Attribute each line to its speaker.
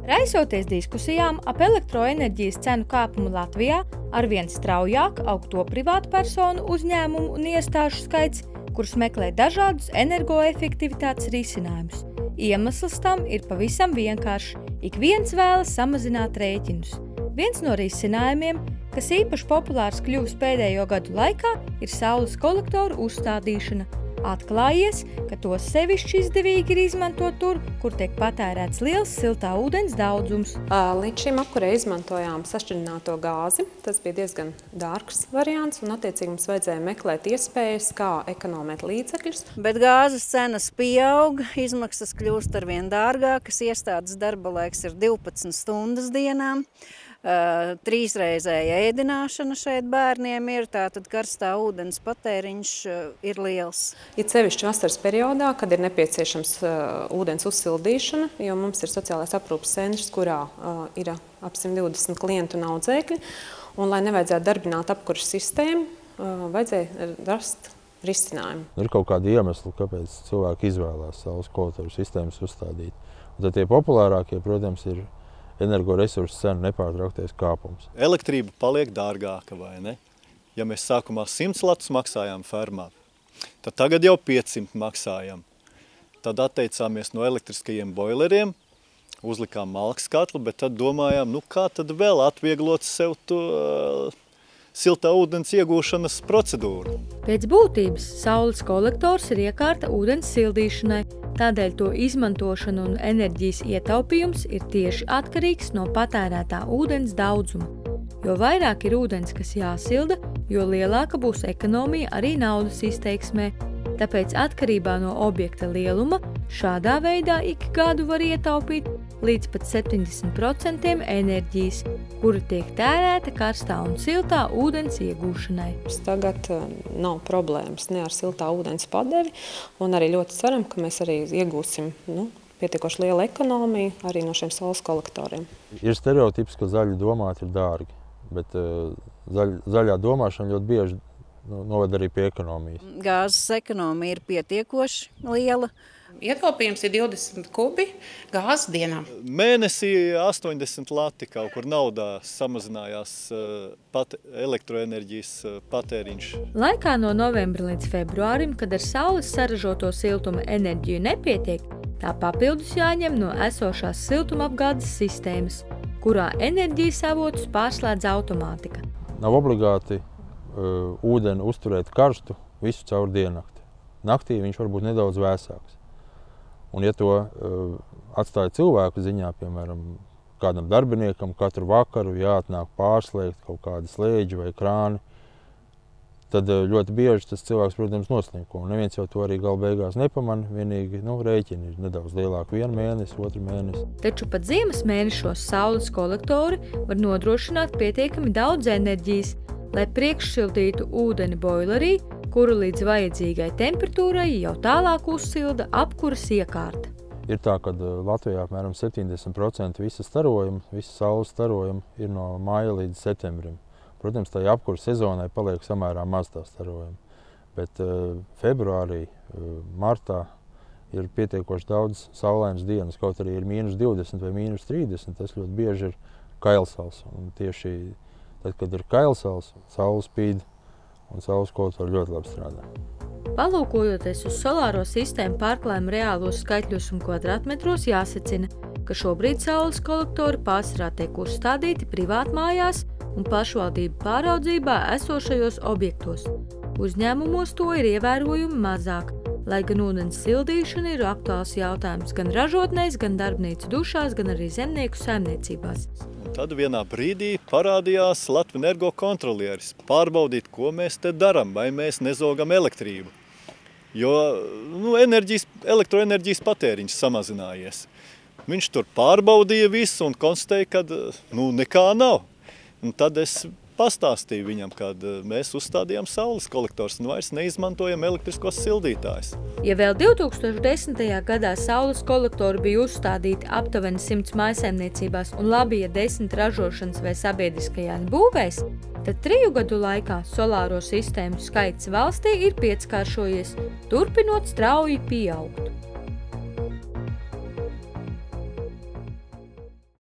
Speaker 1: Raisoties diskusijām ap elektroenerģijas cenu kāpumu Latvijā, arvien straujāk aug to privātpersonu uzņēmumu un iestāžu skaits, kurus meklē dažādus energoefektivitātes risinājumus. Iemesls tam ir pavisam vienkāršs. Ik viens vēlas samazināt rēķinus. Viens no risinājumiem, kas īpaši populārs kļuvis pēdējo gadu laikā, ir saules kolektoru uzstādīšana. Atklājies, ka tos sevišķi izdevīgi ir izmantot tur, kur tiek patērēts liels siltā ūdens daudzums.
Speaker 2: Līdz šim apkurē izmantojām sašķidrināto gāzi. Tas bija diezgan dārgs variants, un attiecīgi mums vajadzēja meklēt iespējas, kā ekonomēt līdzekļus.
Speaker 3: Bet gāzes cenas pieaug, izmaksas kļūst arvien dārgākas, iestādes darba laiks ir 12 stundas dienām. Trīsreizēja ēdināšana šeit bērniem ir, tātad karstā ūdens patēriņš ir liels.
Speaker 2: Ir sevišķi vasaras periodā, kad ir nepieciešams ūdens uzsildīšana, jo mums ir sociālais aprūpes centrs, kurā ir ap 120 klientu un audzēkļi, un lai nevajadzētu darbināt apkuras sistēmu, vajadzēja rast risinājumu.
Speaker 4: Ir kaut kādi iemesli, kāpēc cilvēki izvēlās saules kolektoru sistēmas uzstādīt. Un tad tie populārākie, protams, ir energoresursu cenu nepārtrauktais kāpums.
Speaker 5: Elektrība paliek dārgāka, vai ne? Ja mēs sākumā 100 latus maksājām fermā, tad tagad jau 500 maksājam. Tad atteicāmies no elektriskajiem boileriem, uzlikām malkas katlu, bet tad domājām, kā tad vēl atvieglot sev to siltā ūdens iegūšanas procedūru.
Speaker 1: Pēc būtības saules kolektors ir iekārta ūdens sildīšanai, tādēļ to izmantošana un enerģijas ietaupījums ir tieši atkarīgs no patērētā ūdens daudzuma. Jo vairāk ir ūdens, kas jāsilda, jo lielāka būs ekonomija arī naudas izteiksmē. Tāpēc atkarībā no objekta lieluma šādā veidā ik gadu var ietaupīt līdz pat 70% enerģijas, kura tiek tērēta karstā un siltā ūdens iegūšanai.
Speaker 2: Tagad nav problēmas ne ar siltā ūdens padevi, un arī ļoti ceram, ka mēs arī iegūsim pietiekoši lielu ekonomiju arī no šiem saules kolektoriem.
Speaker 4: Ir stereotips, ka zaļi domāt ir dārgi, bet zaļā domāšana ļoti bieži noved arī pie ekonomijas.
Speaker 3: Gāzes ekonomija ir pietiekoši liela.
Speaker 6: Ietaupījums ir 20 kubi gāzes dienā.
Speaker 5: Mēnesī 80 lati kaut kur naudā samazinājās elektroenerģijas patēriņš.
Speaker 1: Laikā no novembra līdz februārim, kad ar saules saražoto siltuma enerģiju nepietiek, tā papildus jāņem no esošās siltumapgādes sistēmas, kurā enerģijas avotus pārslēdz automātika.
Speaker 4: Nav obligāti ūdeni uzturēt karstu visu caur diennakti. Naktī viņš var būt nedaudz vēsāks. Un ja to atstāja cilvēku ziņā, piemēram, kādam darbiniekam katru vakaru jāatnāk pārslēgt kaut kādi slēģi vai krāni, tad ļoti bieži tas cilvēks, protams, noslinko. Un neviens jau to arī gala beigās nepamana, vienīgi rēķini ir nedaudz lielāki 1 mēnesi, 2 mēnesi.
Speaker 1: Taču pat ziemas mēnešos saules kolektori var nodrošināt pietiekami daudz enerģijas, lai priekšsildītu ūdeni boilerī, kuru līdz vajadzīgai temperatūrai jau tālāk uzsilda apkuras iekārta.
Speaker 4: Ir tā, ka Latvijā apmēram 70% visa saules starojuma ir no māja līdz septembrim. Protams, tā apkuras sezonai paliek samērā maz tā starojuma, bet februārī, martā ir pietiekoši daudz saulainas dienas, kaut arī ir -20 vai -30, tas ļoti bieži ir kailsals. Un tieši tad, kad ir kailsals, saule spīd un saules kolektori ļoti labi strādā.
Speaker 1: Palūkojoties uz solāro sistēmu pārklājumu reālos skaitļos un kvadrātmetros, jāsacina, ka šobrīd saules kolektori pārsvarā tiek uzstādīti privātmājās un pašvaldību pāraudzībā esošajos objektos. Uzņēmumos to ir ievērojumi mazāk, lai gan ūdens sildīšana ir aktuāls jautājums gan ražotnēs, gan darbnīcu dušās, gan arī zemnieku saimniecībās.
Speaker 5: Tad vienā brīdī parādījās Latvenergo kontrolieris pārbaudīt, ko mēs te daram, vai mēs nezogam elektrību. Jo elektroenerģijas patēriņš samazinājies. Viņš tur pārbaudīja visu un konstatēja, ka nekā nav. Un tad es pastāstīju viņam, kad mēs uzstādījām saules kolektors un vairs neizmantojam elektriskos sildītājus.
Speaker 1: Ja vēl 2010. gadā saules kolektori bija uzstādīti aptuveni 100 mājsaimniecībās un labi, ja 10 ražošanas vai sabiedriskajās būvēs, tad 3 gadu laikā solāro sistēmu skaits valstī ir 5-kāršojies, turpinot strauji pieaugt.